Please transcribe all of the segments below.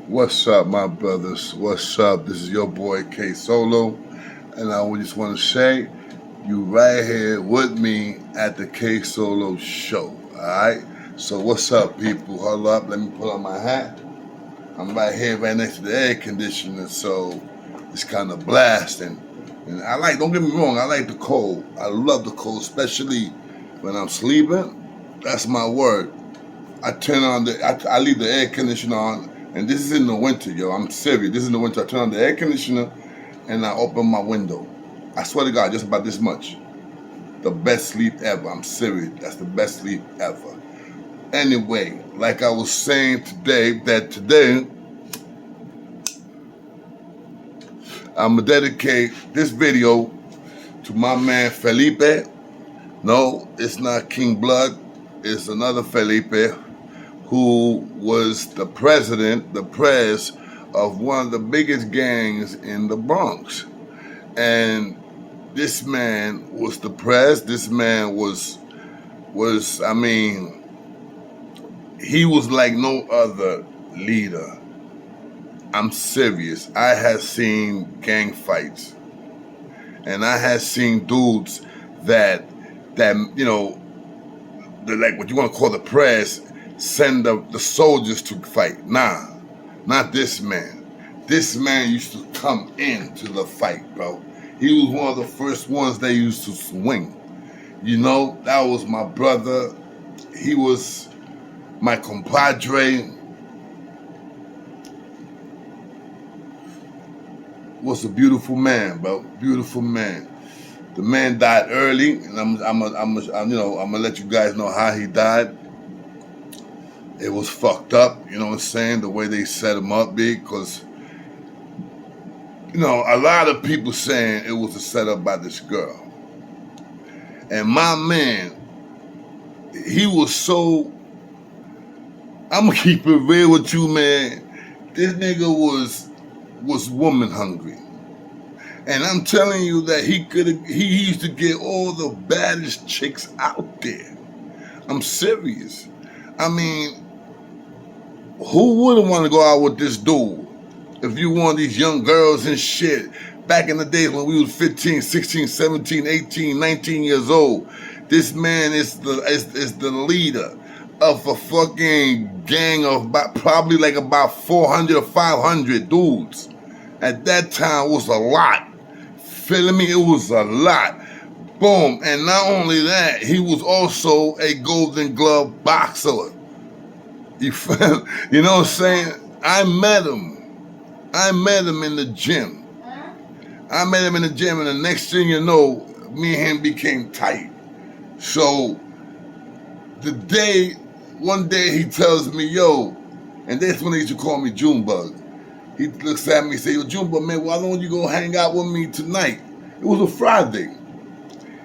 What's up, my brothers? What's up? This is your boy K Solo, and I just want to say you right here with me at the K Solo show. All right. So what's up, people? Hold up. Let me pull on my hat. I'm right here, right next to the air conditioner, so it's kind of blasting. And don't get me wrong, I like the cold. I love the cold, especially when I'm sleeping. That's my word. I leave the air conditioner on, and this is in the winter, yo. I'm serious. This is in the winter. I turn on the air conditioner, and I open my window. I swear to God, just about this much. The best sleep ever. I'm serious. That's the best sleep ever. Anyway, like I was saying today, I'm going to dedicate this video to my man Felipe. No, it's not King Blood. It's another Felipe who was the prez of one of the biggest gangs in the Bronx. And this man was the prez. This man was he was like no other leader. I'm serious. I had seen gang fights, and I had seen dudes that like what you want to call the press, send the soldiers to fight. Nah, not this man. This man used to come into the fight, bro. He was one of the first ones they used to swing. That was my brother. He was my compadre. Was a beautiful man, bro. Beautiful man. The man died early, and I'm gonna let you guys know how he died. It was fucked up, you know what I'm saying? The way they set him up, because a lot of people saying it was a setup by this girl. And my man, he was so. I'm gonna keep it real with you, man. This nigga was woman hungry. And I'm telling you that he used to get all the baddest chicks out there. I'm serious. I mean, who wouldn't want to go out with this dude? If you want these young girls and shit, back in the days when we was 15, 16, 17, 18, 19 years old, this man is the leader of a fucking gang of probably about 400 or 500 dudes. At that time, it was a lot. Feeling me? It was a lot. Boom. And not only that, he was also a Golden Glove boxer. You know what I'm saying? I met him in the gym. And the next thing you know, me and him became tight. So, one day he tells me, yo, and that's when they used to call me Junebug. He looks at me and says, yo, Junebug, man, why don't you go hang out with me tonight? It was a Friday.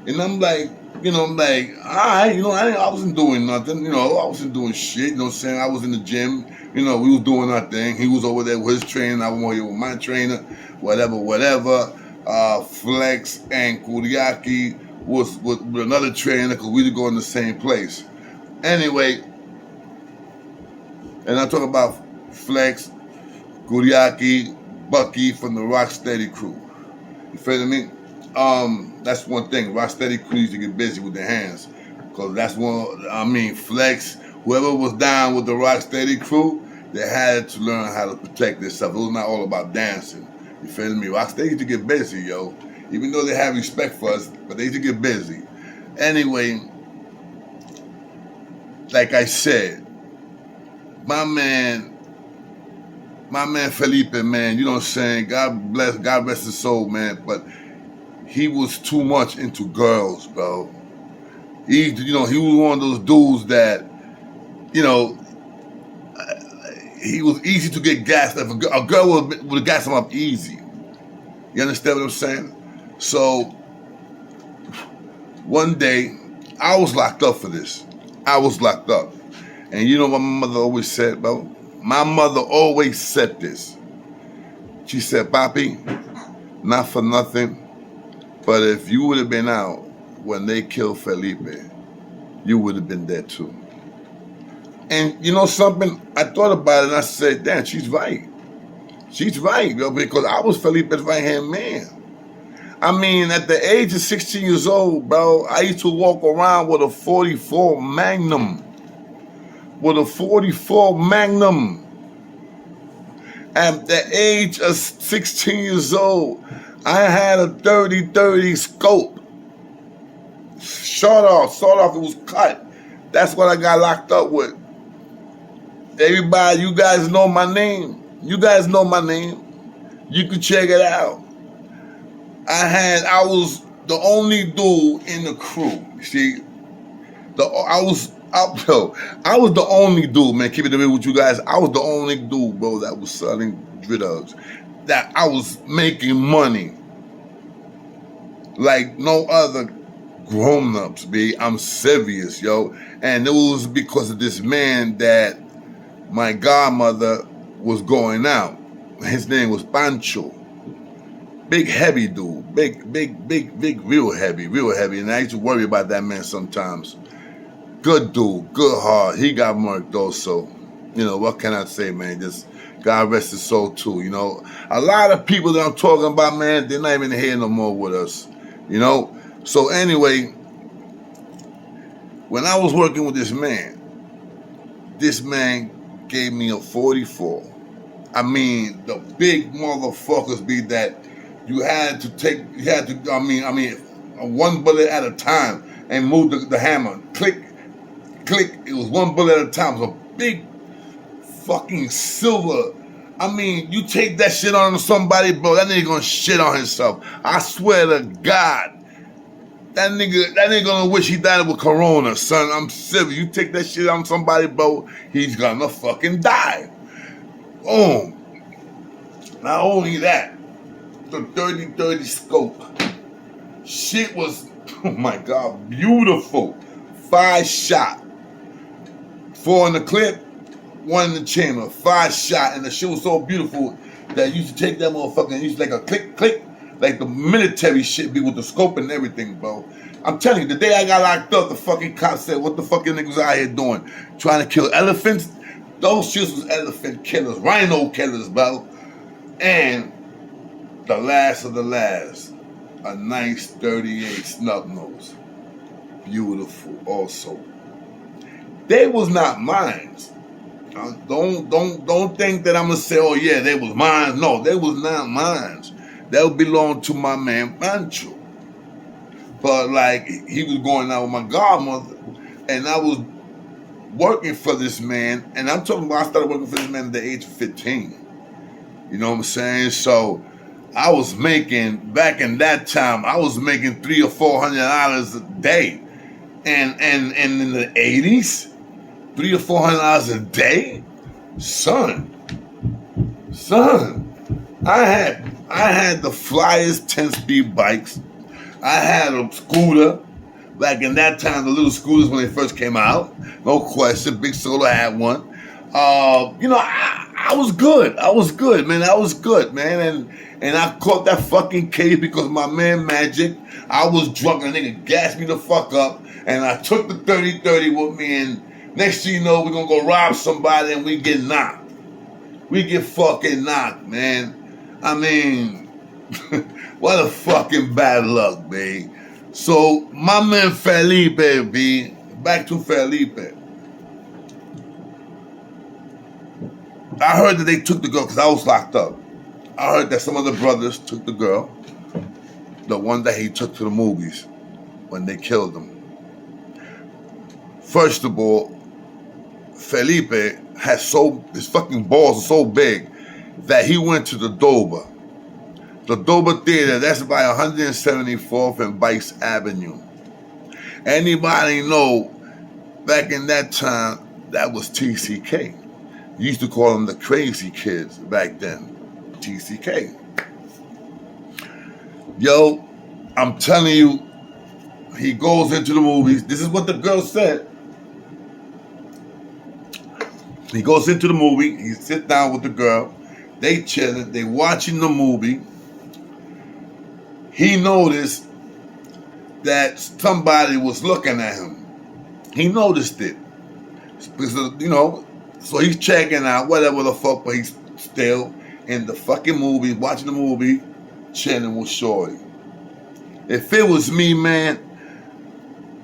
And I'm like, all right, I wasn't doing nothing, I wasn't doing shit, you know what I'm saying? I was in the gym, we was doing our thing. He was over there with his trainer, I was here with my trainer, whatever. Flex and Kuriaki was with another trainer because we were going to the same place. Anyway, and I'm talking about Flex, Kuriaki, Bucky from the Rocksteady crew. You feel me? That's one thing. Rocksteady crew used to get busy with their hands. Because that's Flex, whoever was down with the Rocksteady crew, they had to learn how to protect themselves. It was not all about dancing. You feel me? Rocksteady used to get busy, yo. Even though they have respect for us, but they used to get busy. Anyway, like I said, my man Felipe, man, you know what I'm saying? God rest his soul, man. But he was too much into girls, bro. He was one of those dudes that, he was easy to get gassed up. A girl would gas him up easy. You understand what I'm saying? So, one day, I was locked up for this. I was locked up. And you know what my mother always said, bro? My mother always said this. She said, Papi, not for nothing, but if you would have been out when they killed Felipe, you would have been dead too. And you know something? I thought about it and I said, damn, she's right. She's right, yo, because I was Felipe's right-hand man. I mean, at the age of 16 years old, bro, I used to walk around with a 44 Magnum. With a 44 Magnum. At the age of 16 years old, I had a 30-30 scope. Short off, it was cut. That's what I got locked up with. Everybody, you guys know my name. You guys know my name. You can check it out. I was the only dude in the crew. See, I was the only dude, man. Keep it real with you guys. I was the only dude, bro, that was selling drugs. That I was making money like no other grown-ups, B. I'm serious, yo. And it was because of this man that my godmother was going out. His name was Pancho. Big heavy dude. Big, real heavy. And I used to worry about that man sometimes. Good dude, good heart. He got murked also. You know, what can I say, man? Just God rest his soul too, you know. A lot of people that I'm talking about, man, they're not even here no more with us. You know? So anyway, when I was working with this man gave me a 44. I mean, the big motherfuckers be that you had to, one bullet at a time and move the hammer. Click. It was one bullet at a time. It was a big fucking silver. I mean, you take that shit on somebody, bro, that nigga gonna shit on himself. I swear to God. That nigga gonna wish he died with corona, son. I'm serious. You take that shit on somebody, bro, he's gonna fucking die. Boom. Not only that, the 30-30 scope. Shit was, oh my God, beautiful. 5 shot. 4 in the clip, 1 in the chamber. 5 shot, and the shit was so beautiful that you used to take that motherfucker and used to like a click, like the military shit be with the scope and everything, bro. I'm telling you, the day I got locked up, the fucking cop said, what the fuck you niggas out here doing? Trying to kill elephants? Those shits was elephant killers, rhino killers, bro. And the last of the last, a nice 38 snub nose. Beautiful also. They was not mine. Don't think that I'm gonna say, oh yeah, they was mine. No, they was not mine. They belonged to my man Pancho. But like, he was going out with my godmother, and I was working for this man, and I'm talking about I started working for this man at the age of 15. You know what I'm saying? So I was making, back in that time, I was making $300 or $400 a day. And in the 80s, $300 or $400 a day? Son, I had the flyest 10-speed bikes. I had a scooter. Back in that time, the little scooters when they first came out. No question. Big Solar had one. You know, I was good. I was good, man. And I caught that fucking case because my man Magic, I was drunk and a nigga gassed me the fuck up. And I took the 30-30 with me, and next thing you know, we're gonna go rob somebody and we get knocked. We get fucking knocked, man. I mean, what a fucking bad luck, babe. So, my man Felipe, B, back to Felipe. I heard that they took the girl because I was locked up. I heard that some of the brothers took the girl, the one that he took to the movies when they killed him. First of all, Felipe his fucking balls are so big that he went to the Doba. The Doba Theater, that's by 174th and Vice Avenue. Anybody know, back in that time, that was TCK. You used to call them the crazy kids back then. TCK. Yo, I'm telling you, he goes into the movies. This is what the girl said. He goes into the movie. He sits down with the girl. They chilling. They watching the movie. He noticed that somebody was looking at him. He noticed it. Because, you know, so he's checking out whatever the fuck, but he's still, in the fucking movie, watching the movie, chilling with Shorty. If it was me, man,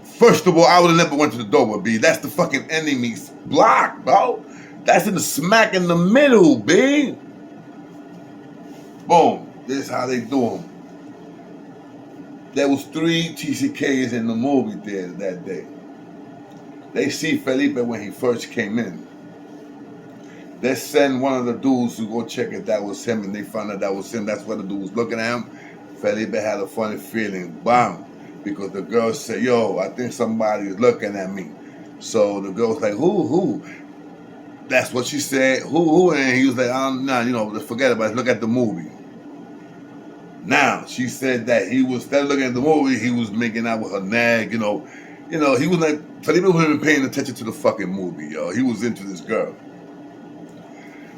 first of all, I would have never went to the door with B. That's the fucking enemy's block, bro. That's in the smack in the middle, B. Boom. This is how they do them. There was 3 TCKs in the movie theater that day. They see Felipe when he first came in. They send one of the dudes to go check if that was him, and they found out that was him. That's why the dude was looking at him. Felipe had a funny feeling, bam, because the girl said, yo, I think somebody is looking at me. So the girl was like, who? That's what she said, who? And he was like, nah, forget about it, look at the movie. Now, she said that he was, instead of looking at the movie, he was making out with her nag, he was like, Felipe wasn't even paying attention to the fucking movie, yo. He was into this girl.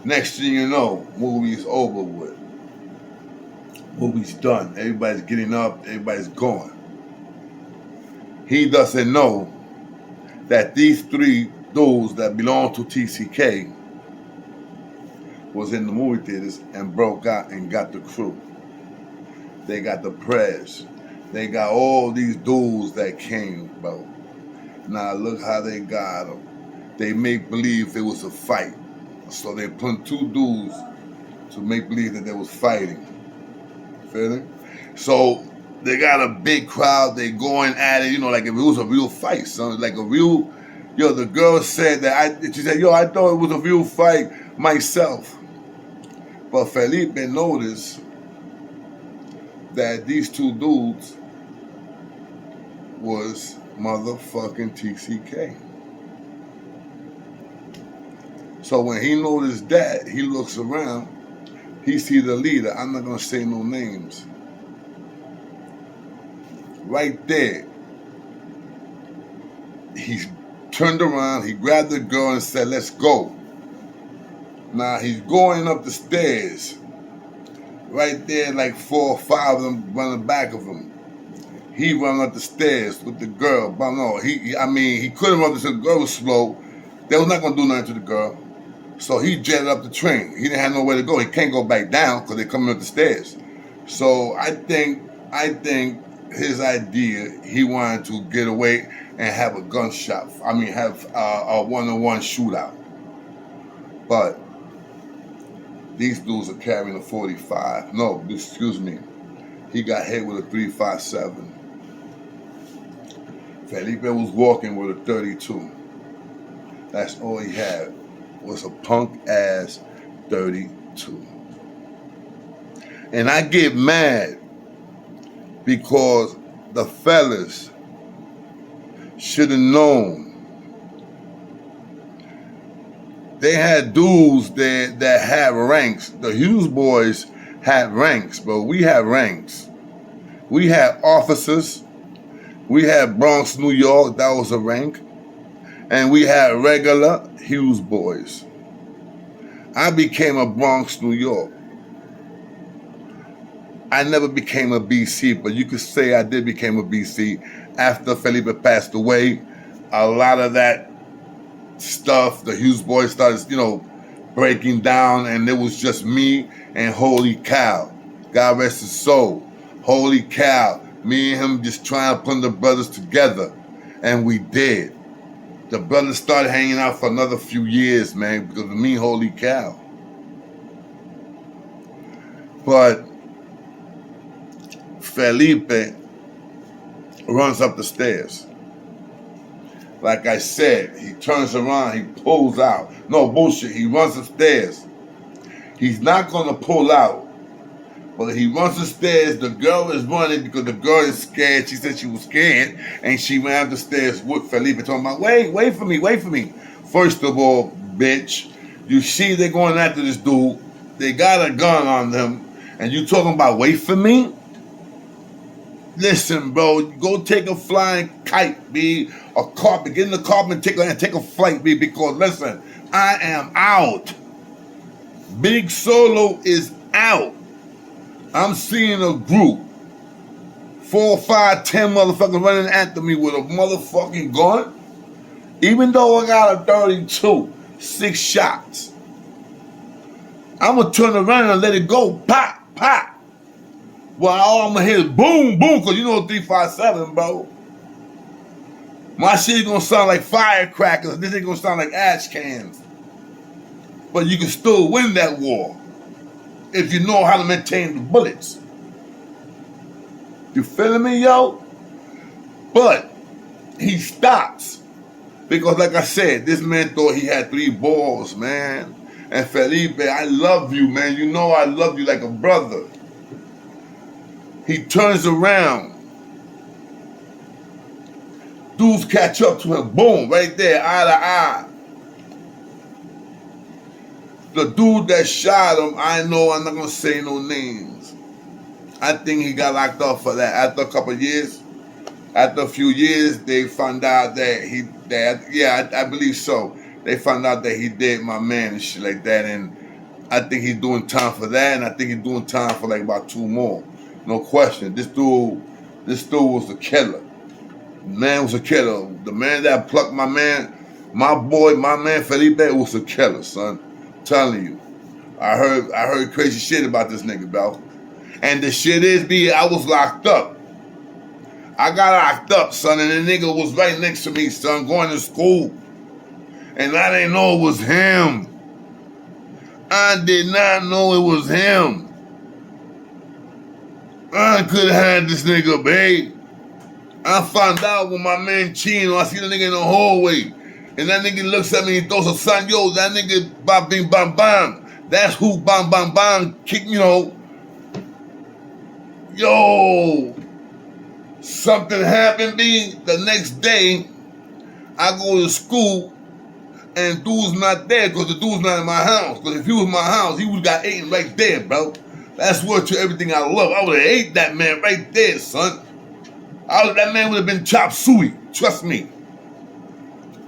Next thing you know, movie's over with. Movie's done. Everybody's getting up, everybody's going. He doesn't know that these 3 dudes that belong to TCK was in the movie theaters and broke out and got the crew. They got the press. They got all these dudes that came, bro. Now look how they got them. They make believe it was a fight. So they put 2 dudes to make believe that they was fighting. Feel it? So they got a big crowd. They going at it, like if it was a real fight, son. Like a real, the girl said that, she said, I thought it was a real fight myself. But Felipe noticed that these 2 dudes was motherfucking TCK. So when he noticed that, he looks around, he sees the leader. I'm not going to say no names. Right there, he turned around, he grabbed the girl and said, let's go. Now he's going up the stairs. Right there, like 4 or 5 of them running back of him. He run up the stairs with the girl. But no, he couldn't run because the girl was slow. They was not going to do nothing to the girl. So he jetted up the train. He didn't have nowhere to go. He can't go back down because they're coming up the stairs. So I think his idea, he wanted to get away and have a gunshot. Have a one-on-one shootout. But these dudes are carrying a 45. No, excuse me. He got hit with a 357. Felipe was walking with a 32. That's all he had, was a punk-ass 32. And I get mad because the fellas should have known. They had dudes that had ranks. The Hughes boys had ranks, but we had ranks. We had officers. We had Bronx, New York. That was a rank. And we had regular Hughes boys. I became a Bronx, New York. I never became a BC, but you could say I did become a BC. After Felipe passed away, a lot of that stuff, the Hughes boys started, breaking down, and it was just me and Holy Cow. God rest his soul. Holy Cow. Me and him just trying to put the brothers together. And we did. The brothers started hanging out for another few years, man, because of me, Holy Cow. But Felipe runs up the stairs. Like I said, he turns around, he pulls out. No bullshit, he runs upstairs. He's not going to pull out, but he runs the stairs. The girl is running because the girl is scared. She said she was scared, and she ran up the stairs with Felipe talking about, wait for me. First of all, bitch, you see they're going after this dude. They got a gun on them, and you talking about wait for me? Listen, bro, go take a flying kite, B, a carpet, get in the carpet and take a flight, B, because listen, I am out. Big Solo is out. I'm seeing a group, 4, 5, 10 motherfuckers running after me with a motherfucking gun. Even though I got a 32, 6 shots. I'm going to turn around and let it go. Pop, pop. Well, all I'm going to hear is boom, boom, because you know 357, bro. My shit going to sound like firecrackers. This ain't going to sound like ash cans. But you can still win that war if you know how to maintain the bullets. You feeling me, yo? But he stops. Because like I said, this man thought he had 3 balls, man. And Felipe, I love you, man. You know I love you like a brother. He turns around. Dudes catch up to him. Boom, right there, eye to eye. The dude that shot him, I know I'm not going to say no names. I think he got locked up for that. After a couple of years, after a few years, they found out that I believe so. They found out that he did my man and shit like that. And I think he's doing time for that. And I think he's doing time for like about 2 more. No question. This dude was a killer. The man was a killer. The man that plucked my man, my boy, my man Felipe was a killer, son. I'm telling you. I heard crazy shit about this nigga, bro. And the shit is, I was locked up. I got locked up, son, and the nigga was right next to me, son, going to school. And I didn't know it was him. I did not know it was him. I could have had this nigga, babe. I found out when my man Chino, I see the nigga in the hallway. And that nigga looks at me and throws a sign, yo, that nigga bam bing bam bam. That's who bam bam bam kick, you know. Yo, something happened me the next day. I go to school and dude's not there because the dude's not in my house. Because if he was in my house, he would have got eaten right there, bro. That's worth to everything I love. I would have ate that man right there, son. That man would have been chop suey. Trust me.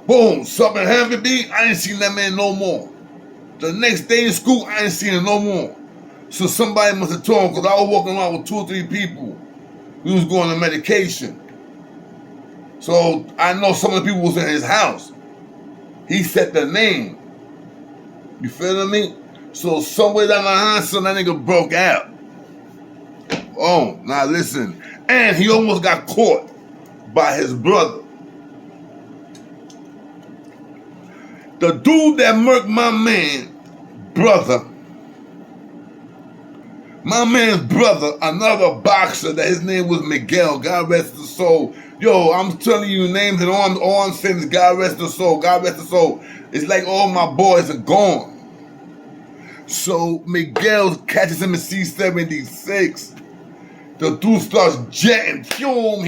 Boom. Something happened me. I ain't seen that man no more. The next day in school, I ain't seen him no more. So somebody must have told him because I was walking around with 2 or 3 people. We was going on medication. So I know some of the people was in his house. He said the name. You feeling me? So somewhere down the line, son, that nigga broke out. Oh, now listen. And he almost got caught by his brother. The dude that murked my man, brother, my man's brother, another boxer, that his name was Miguel, God rest his soul. Yo, I'm telling you names and all I'm saying is God rest his soul, God rest his soul. It's like all my boys are gone. So Miguel catches him in C-76. The dude starts jetting, fume.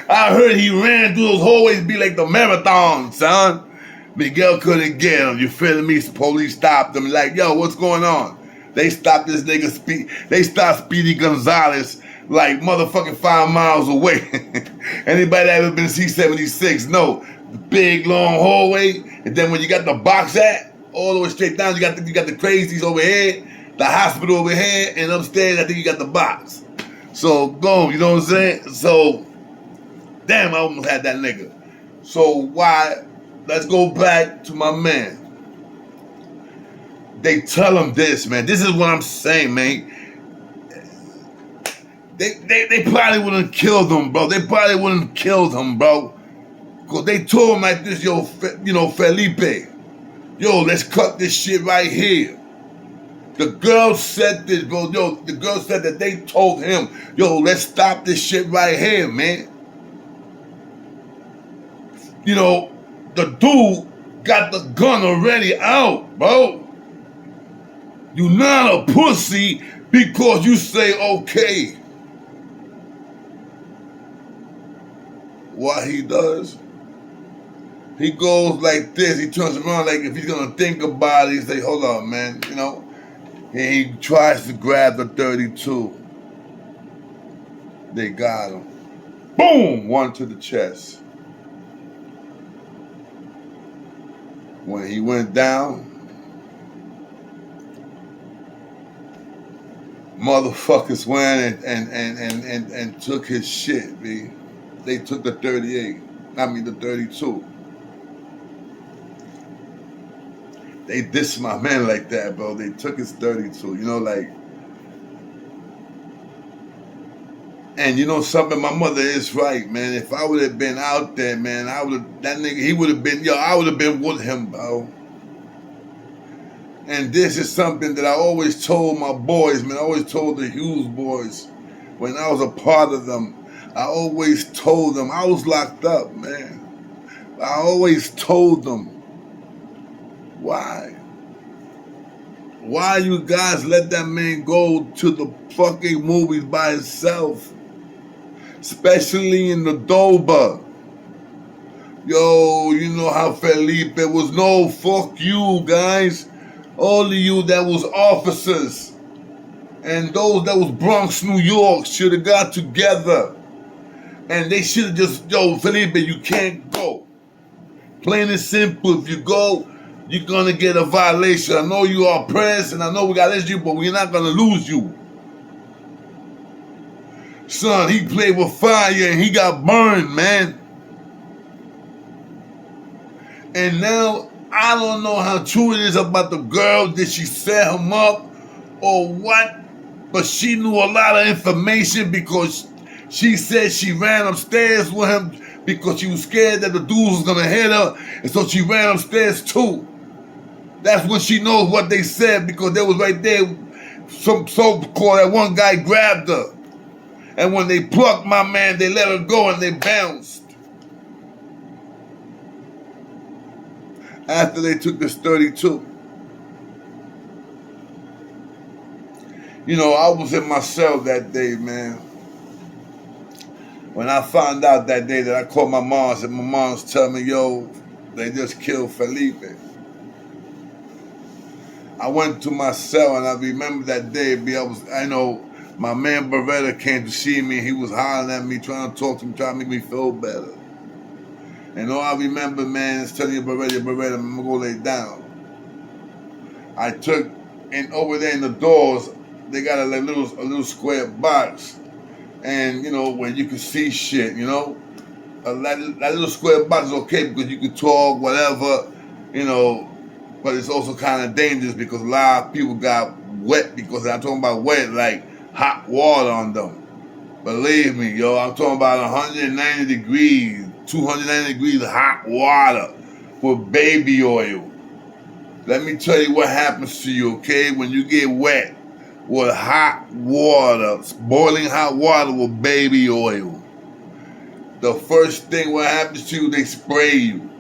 I heard he ran through those hallways, be like the marathon, son. Miguel couldn't get him, you feeling me? Police stopped him, like, yo, what's going on? They stopped this nigga, they stopped Speedy Gonzalez like motherfucking 5 miles away. Anybody that ever been to C-76 know, the big long hallway, and then when you got the box at, all the way straight down, you got the crazies over here, the hospital over here, and upstairs, I think you got the box. So, boom, you know what I'm saying? So, damn, I almost had that nigga. So, why? Let's go back to my man. They tell him this, man. This is what I'm saying, man. They probably wouldn't have killed him, bro. They probably wouldn't have killed him, bro. Because they told him like this, yo, Felipe, yo, let's cut this shit right here. The girl said this, bro. Yo, the girl said that they told him, yo, let's stop this shit right here, man. You know, the dude got the gun already out, bro. You're not a pussy because you say okay. What he does, he goes like this. He turns around like if he's going to think about it, he say, hold on, man, you know. And he tries to grab the 32. They got him. Boom! 1 to the chest. When he went down, motherfuckers went and took his shit, B. They took the 38. I mean the 32. they diss my man like that, bro. They took his 32, you know, like. And you know something, my mother is right, man. If I would have been out there, man, that nigga, he would have been, I would have been with him, bro. And this is something that I always told my boys, man. I always told the Hughes boys when I was a part of them. I always told them, I was locked up, man. I always told them, why? Why you guys let that man go to the fucking movies by himself? Especially in the Doba. Yo, you know how Felipe was. No, fuck you, guys. All of you that was officers and those that was Bronx, New York should have got together. And they should have just, yo, Felipe, you can't go. Plain and simple, if you go, you're going to get a violation. I know you are pressed and I know we got to you, but we're not going to lose you. Son, he played with fire and he got burned, man. And now, I don't know how true it is about the girl. Did she set him up or what? But she knew a lot of information because she said she ran upstairs with him because she was scared that the dude was going to hit her. And so she ran upstairs too. That's when she knows what they said because they was right there. Some so-called that one guy grabbed her. And when they plucked my man, they let her go and they bounced. After they took this 32. You know, I was in my cell that day, man. When I found out that day that I called my mom and my mom's telling me, yo, they just killed Felipe. I went to my cell and I remember that day, I know my man Beretta came to see me. He was hollering at me, trying to talk to me, trying to make me feel better. And all I remember, man, is telling you, Beretta, I'm going to go lay down. I took, and over there in the doors, they got a little square box. And, you know, where you can see shit, you know. That little square box is okay because you can talk, whatever, you know. But it's also kind of dangerous because a lot of people got wet because I'm talking about wet, like hot water on them. Believe me, yo, I'm talking about 190 degrees, 290 degrees hot water with baby oil. Let me tell you what happens to you, okay? When you get wet with hot water, boiling hot water with baby oil. The first thing what happens to you, they spray you.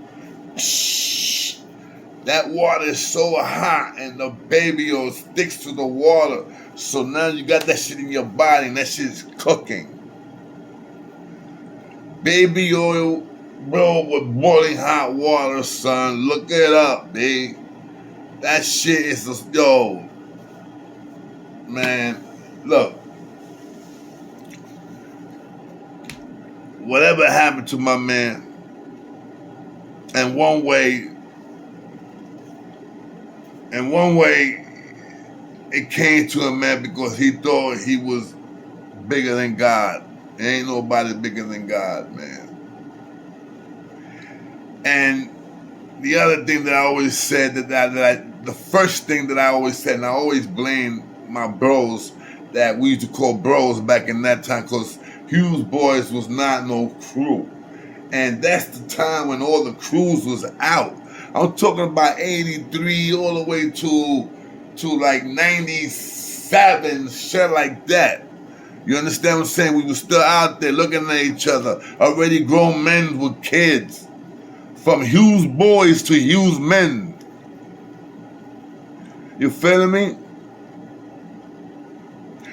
Shh. That water is so hot and the baby oil sticks to the water. So now you got that shit in your body and that shit is cooking. Baby oil, bro, with boiling hot water, son. Look it up, babe. That shit is just, yo. Man, look. Whatever happened to my man, in one way, it came to him, man, because he thought he was bigger than God. There ain't nobody bigger than God, man. And the other thing that I always said, the first thing that I always said, and I always blame my bros that we used to call bros back in that time, because Hughes Boys was not no crew. And that's the time when all the crews was out. I'm talking about 83 all the way to like 97, shit like that. You understand what I'm saying? We were still out there looking at each other. Already grown men with kids. From Hughes Boys to Hughes Men. You feeling me?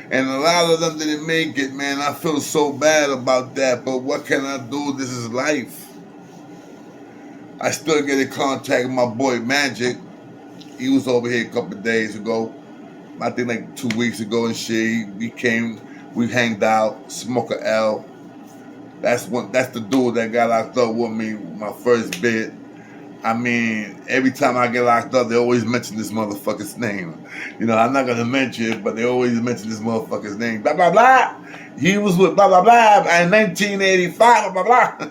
And a lot of them didn't make it, man. I feel so bad about that. But what can I do? This is life. I still get in contact with my boy Magic. He was over here a couple of days ago. I think like 2 weeks ago and shit. He came, we hanged out, smoked a L. That's the dude that got locked up with me, my first bit. I mean, every time I get locked up, they always mention this motherfucker's name. You know, I'm not going to mention it, but they always mention this motherfucker's name. Blah, blah, blah. He was with blah, blah, blah in 1985, blah, blah, blah.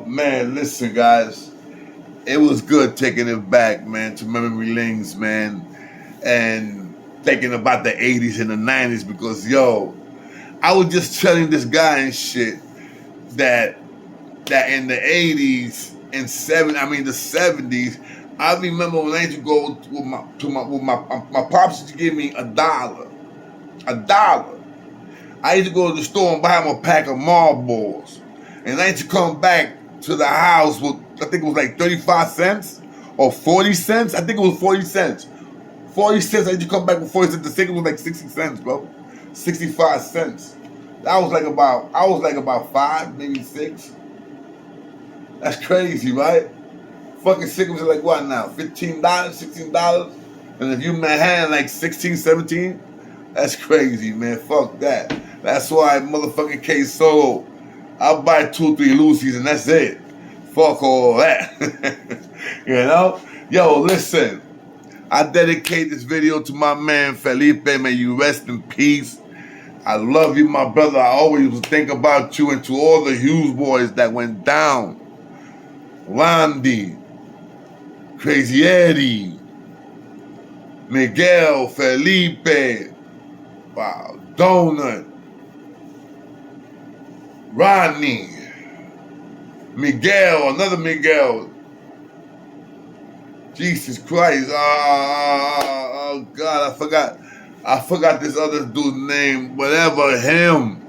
Man, listen, guys. it was good taking it back, man, to memory lanes, man, and thinking about the 80s and the 90s because, yo, I was just telling this guy and shit that in the 80s and the 70s, I remember when I used to go with my pops used to give me $1. I used to go to the store and buy him a pack of Marlboros. And I used to come back to the house with, I think it was like 35 cents or 40 cents. I think it was 40 cents. 40 cents, I used to come back with 40 cents. The ticket was like 60 cents, bro. 65 cents. I was like about 5, maybe 6. That's crazy, right? Fucking cigarettes are like what now? $15, $16? And if you had like 16, 17, that's crazy, man. Fuck that. That's why motherfucking K Solo, I'll buy 2 or 3 Lucy's and that's it. Fuck all that. You know? Yo, listen. I dedicate this video to my man Felipe. May you rest in peace. I love you, my brother. I always think about you and to all the Hughes boys that went down. Randy, Crazy Eddie, Miguel, Felipe, wow, Donut, Rodney, Miguel, another Miguel. Jesus Christ, oh God, I forgot this other dude's name, whatever, him.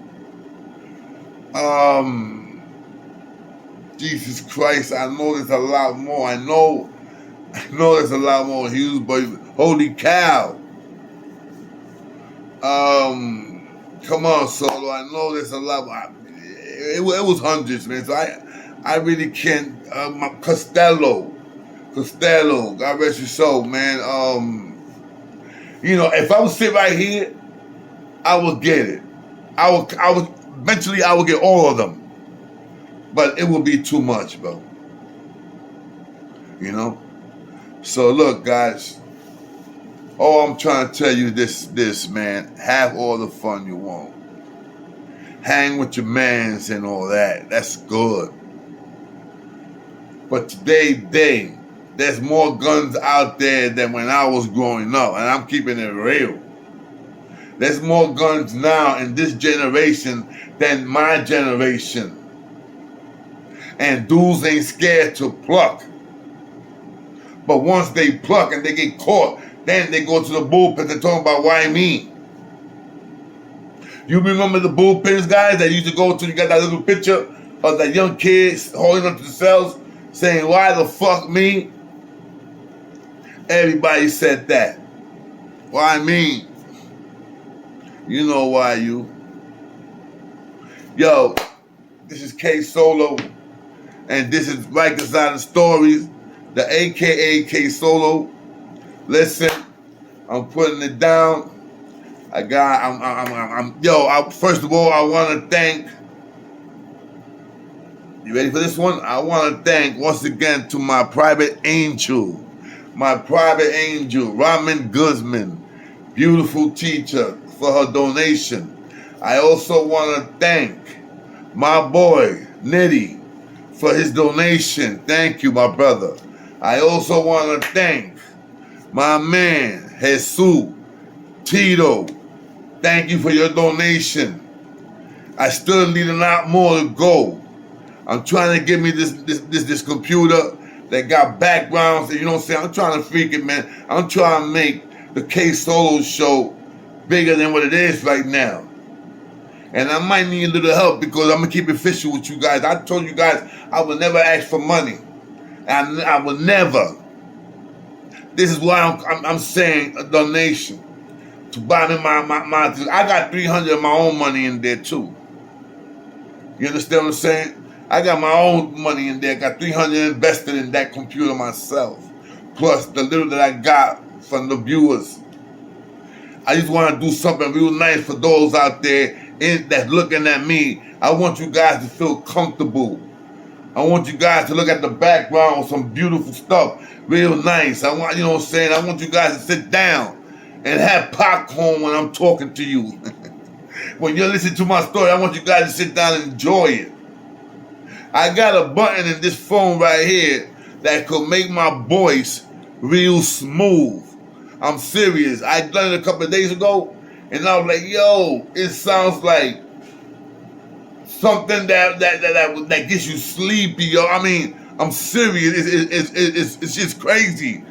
Jesus Christ, I know there's a lot more. I know there's a lot more Hughes, but holy cow. Come on, Solo. I know there's a lot more. It was hundreds, man. So I really can't. Costello, God rest your soul, man. You know, if I would sit right here, I would get it. I would eventually I would get all of them. But it will be too much, bro. You know? So look, guys. All I'm trying to tell you this, man. Have all the fun you want. Hang with your mans and all that. That's good. But today, there's more guns out there than when I was growing up. And I'm keeping it real. There's more guns now in this generation than my generation. And dudes ain't scared to pluck. But once they pluck and they get caught, then they go to the bullpen and talk about why me. You remember the bullpens, guys, that used to go to, you got that little picture of that young kid holding onto the cells saying, why the fuck me? Everybody said that. Why me? You know why you. Yo, this is K Solo. And this is Rikers Island Stories, the AKA K Solo. Listen, I'm putting it down. First of all, I want to thank, you ready for this one? I want to thank once again to my private angel, Ramen Guzman, beautiful teacher, for her donation. I also want to thank my boy, Nitty, for his donation. Thank you, my brother. I also want to thank my man, Jesus Tito. Thank you for your donation. I still need a lot more to go. I'm trying to get me this computer that got backgrounds. You know what I'm saying? I'm trying to freak it, man. I'm trying to make the K Solo show bigger than what it is right now. And I might need a little help because I'm going to keep it official with you guys. I told you guys I would never ask for money. And I would never. This is why I'm saying a donation to buy me my I got $300 of my own money in there too. You understand what I'm saying? I got my own money in there. Got $300 invested in that computer myself. Plus the little that I got from the viewers. I just want to do something real nice for those out there that's looking at me. I want you guys to feel comfortable. I want you guys to look at the background with some beautiful stuff, real nice. I want, you know what I'm saying? I want you guys to sit down and have popcorn when I'm talking to you. When you're listening to my story, I want you guys to sit down and enjoy it. I got a button in this phone right here that could make my voice real smooth. I'm serious. I done it a couple of days ago, and I was like, yo, it sounds like something that gets you sleepy, yo. I mean, I'm serious. It's just crazy.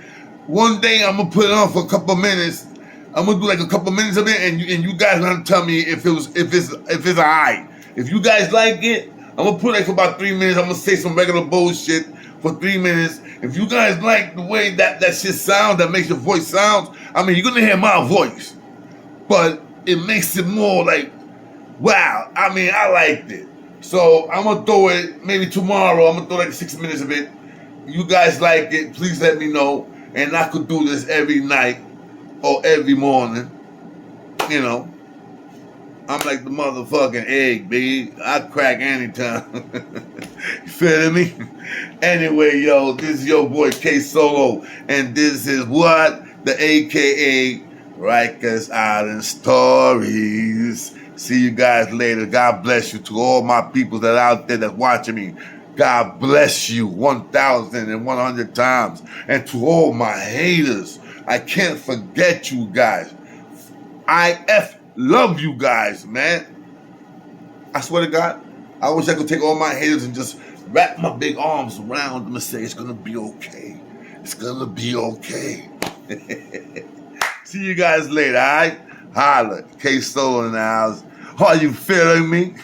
One day I'm gonna put it on for a couple of minutes. I'm gonna do like a couple of minutes of it, and you guys gonna tell me if it's alright. If you guys like it, I'm gonna put it for about 3 minutes. I'm gonna say some regular bullshit for 3 minutes. If you guys like the way that shit sounds, that makes your voice sound, I mean, you're gonna hear my voice, but it makes it more like, wow. I mean, I liked it. So I'm gonna throw it maybe tomorrow. I'm gonna throw like 6 minutes of it. You guys like it, please let me know. And I could do this every night or every morning. You know, I'm like the motherfucking egg, baby. I crack anytime. You feel me? Anyway, yo, this is your boy K Solo, and this is what? The AKA Rikers Island Stories. See you guys later. God bless you to all my people that are out there that's watching me. God bless you 1,100 times. And to all my haters, I can't forget you guys. I love you guys, man. I swear to God, I wish I could take all my haters and just wrap my big arms around them and say, it's going to be okay. It's going to be okay. See you guys later, all right? Holla. K Solo in the house. Are you feeling me?